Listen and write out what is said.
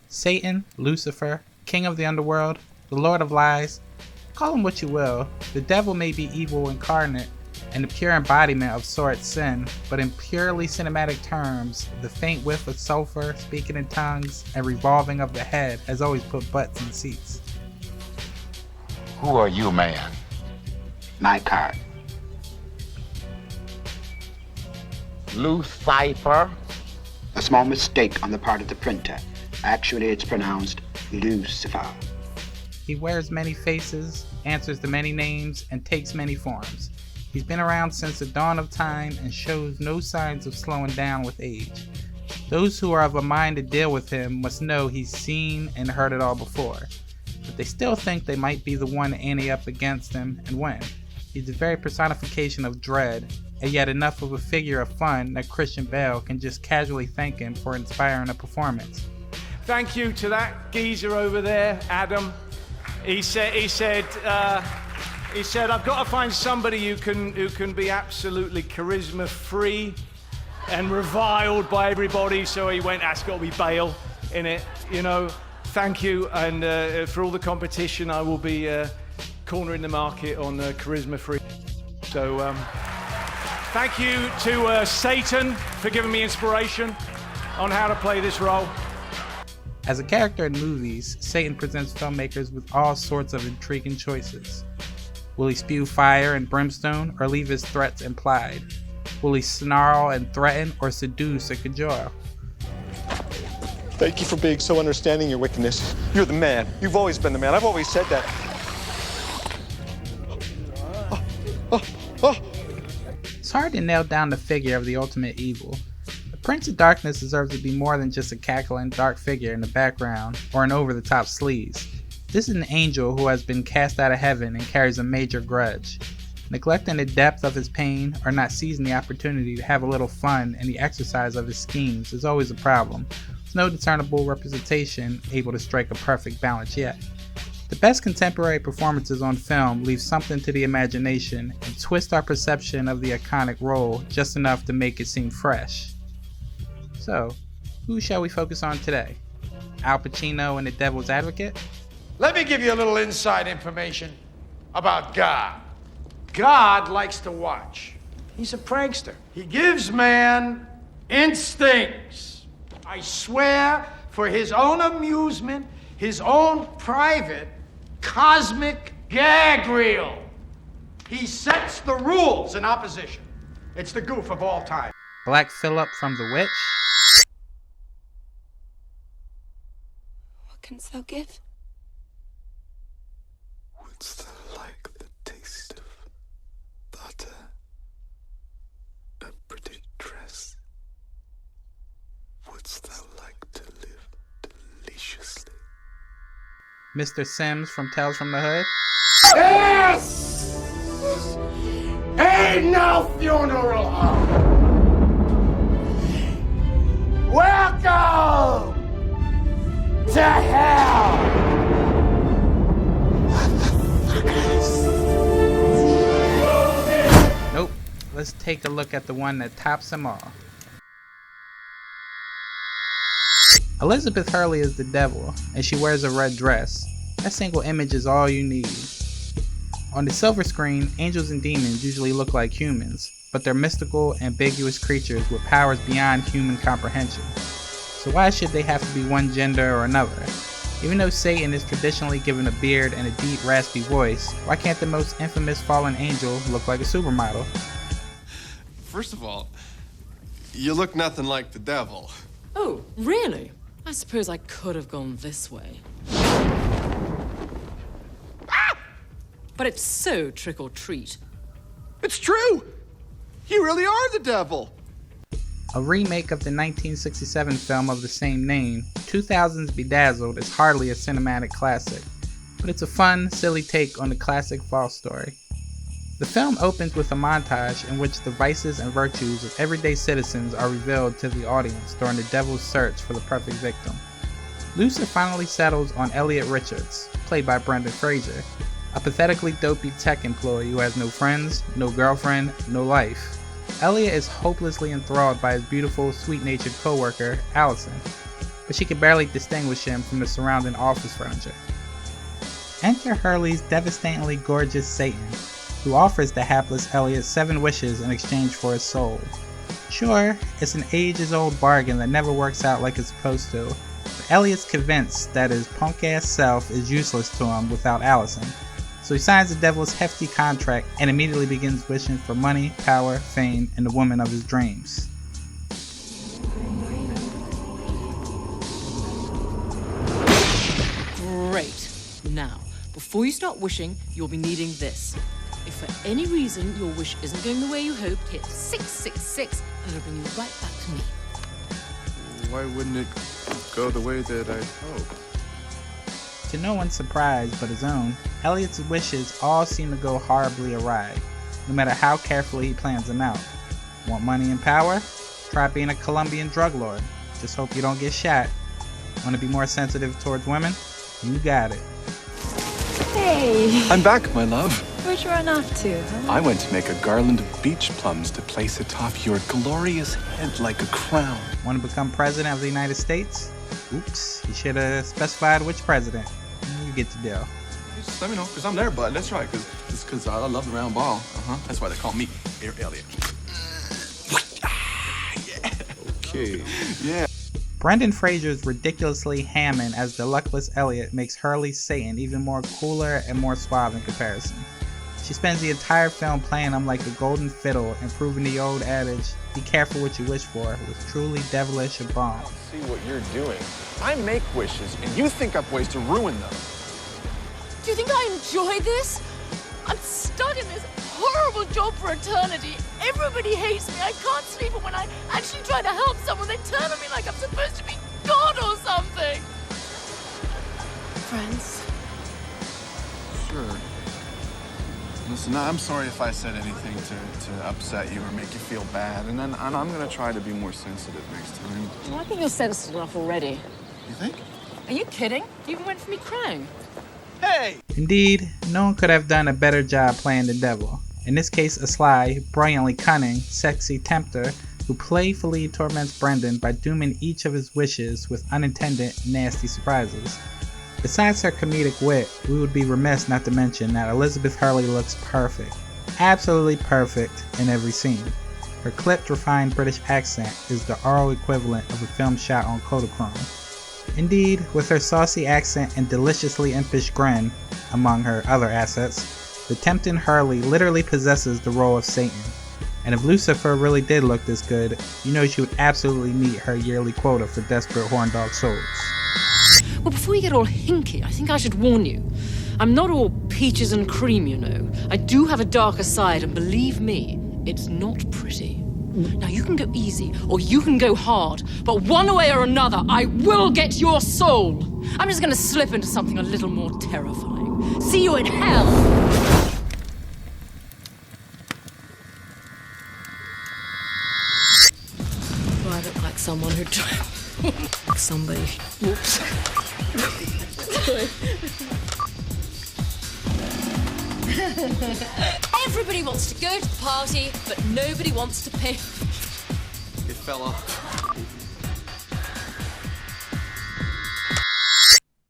Satan, Lucifer, king of the underworld, the lord of lies, call him what you will. The devil may be evil incarnate and the pure embodiment of sordid sin, but in purely cinematic terms, the faint whiff of sulfur, speaking in tongues, and revolving of the head has always put butts in seats. Who are you, man? My card. Lucifer? A small mistake on the part of the printer. Actually, it's pronounced Lucifer. He wears many faces, answers to many names, and takes many forms. He's been around since the dawn of time and shows no signs of slowing down with age. Those who are of a mind to deal with him must know he's seen and heard it all before, but they still think they might be the one to ante up against him and win. He's the very personification of dread, and yet enough of a figure of fun that Christian Bale can just casually thank him for inspiring a performance. Thank you to that geezer over there, Adam. He said, I've got to find somebody who can be absolutely charisma-free and reviled by everybody. So he went, that's got to be Bale in it, you know. Thank you, and for all the competition, I will be cornering the market on charisma-free. So thank you to Satan for giving me inspiration on how to play this role. As a character in movies, Satan presents filmmakers with all sorts of intriguing choices. Will he spew fire and brimstone, or leave his threats implied? Will he snarl and threaten, or seduce and cajole? Thank you for being so understanding your wickedness. You're the man. You've always been the man. I've always said that. It's hard to nail down the figure of the ultimate evil. The Prince of Darkness deserves to be more than just a cackling dark figure in the background or an over-the-top sleaze. This is an angel who has been cast out of heaven and carries a major grudge. Neglecting the depth of his pain or not seizing the opportunity to have a little fun in the exercise of his schemes is always a problem. There's no discernible representation able to strike a perfect balance yet. The best contemporary performances on film leave something to the imagination and twist our perception of the iconic role just enough to make it seem fresh. So, who shall we focus on today? Al Pacino in The Devil's Advocate? Let me give you a little inside information about God. God likes to watch. He's a prankster. He gives man instincts. I swear, for his own amusement, his own private cosmic gag reel. He sets the rules in opposition. It's the goof of all time. Black Phillip from The Witch? What canst thou give? Wouldst thou like the taste of butter, a pretty dress? Wouldst thou like to live deliciously? Mr. Sims from Tales from the Hood? This ain't no funeral home. Welcome to hell. Nope. Let's take a look at the one that tops them all. Elizabeth Hurley is the devil, and she wears a red dress. That single image is all you need. On the silver screen, angels and demons usually look like humans, but they're mystical, ambiguous creatures with powers beyond human comprehension. So why should they have to be one gender or another? Even though Satan is traditionally given a beard and a deep, raspy voice, why can't the most infamous fallen angel look like a supermodel? First of all, you look nothing like the devil. Oh, really? I suppose I could have gone this way. But it's so trick or treat. It's true! You really are the devil! A remake of the 1967 film of the same name, 2000's Bedazzled is hardly a cinematic classic, but it's a fun, silly take on the classic fall story. The film opens with a montage in which the vices and virtues of everyday citizens are revealed to the audience during the devil's search for the perfect victim. Lucifer finally settles on Elliot Richards, played by Brendan Fraser, a pathetically dopey tech employee who has no friends, no girlfriend, no life. Elliot is hopelessly enthralled by his beautiful, sweet-natured co-worker, Allison. but she could barely distinguish him from the surrounding office furniture. Enter Hurley's devastatingly gorgeous Satan, who offers the hapless Elliot 7 wishes in exchange for his soul. Sure, it's an ages-old bargain that never works out like it's supposed to, but Elliot's convinced that his punk-ass self is useless to him without Allison, so he signs the devil's hefty contract and immediately begins wishing for money, power, fame, and the woman of his dreams. Great. Now, before you start wishing, you'll be needing this. If for any reason your wish isn't going the way you hoped, hit 666 and it'll bring you right back to me. Why wouldn't it go the way that I hope? To no one's surprise but his own, Elliot's wishes all seem to go horribly awry, no matter how carefully he plans them out. Want money and power? Try being a Colombian drug lord. Just hope you don't get shot. Want to be more sensitive towards women? You got it. Hey! I'm back, my love. Where'd you run off to, huh? I went to make a garland of beach plums to place atop your glorious head like a crown. Want to become president of the United States? Oops, you should have specified which president. You get the deal. Just let me know, because I'm there, bud. That's right, because I love the round ball. That's why they call me Air Elliot. Yeah. Okay. Yeah. Brendan Fraser's ridiculously Hammond as the luckless Elliot makes Hurley's Satan even more cooler and more suave in comparison. She spends the entire film playing him like a golden fiddle and proving the old adage, be careful what you wish for, was truly devilish and bomb. See what you're doing. I make wishes, and you think up ways to ruin them. Do you think I enjoy this? I'm stuck in this horrible job for eternity. Everybody hates me. I can't sleep, and when I actually try to help someone, they turn on me like I'm supposed to be God or something. Friends? Sure. Listen, I'm sorry if I said anything to upset you or make you feel bad, and I'm gonna try to be more sensitive next time. Well, I think you're sensitive enough already. You think? Are you kidding? You even went for me crying. Hey! Indeed, no one could have done a better job playing the devil. In this case, a sly, brilliantly cunning, sexy tempter who playfully torments Brendan by dooming each of his wishes with unintended, nasty surprises. Besides her comedic wit, we would be remiss not to mention that Elizabeth Hurley looks perfect. Absolutely perfect in every scene. Her clipped, refined British accent is the oral equivalent of a film shot on Kodachrome. Indeed, with her saucy accent and deliciously impish grin, among her other assets, the tempting Hurley literally possesses the role of Satan. And if Lucifer really did look this good, you know she would absolutely meet her yearly quota for desperate horn dog souls. Well, before you get all hinky, I think I should warn you. I'm not all peaches and cream, you know. I do have a darker side, and believe me, it's not pretty. Now, you can go easy, or you can go hard, but one way or another, I will get your soul. I'm just gonna slip into something a little more terrifying. See you in hell! Do I look like someone who somebody? Whoops. Everybody wants to go to the party, but nobody wants to pay. It fell off.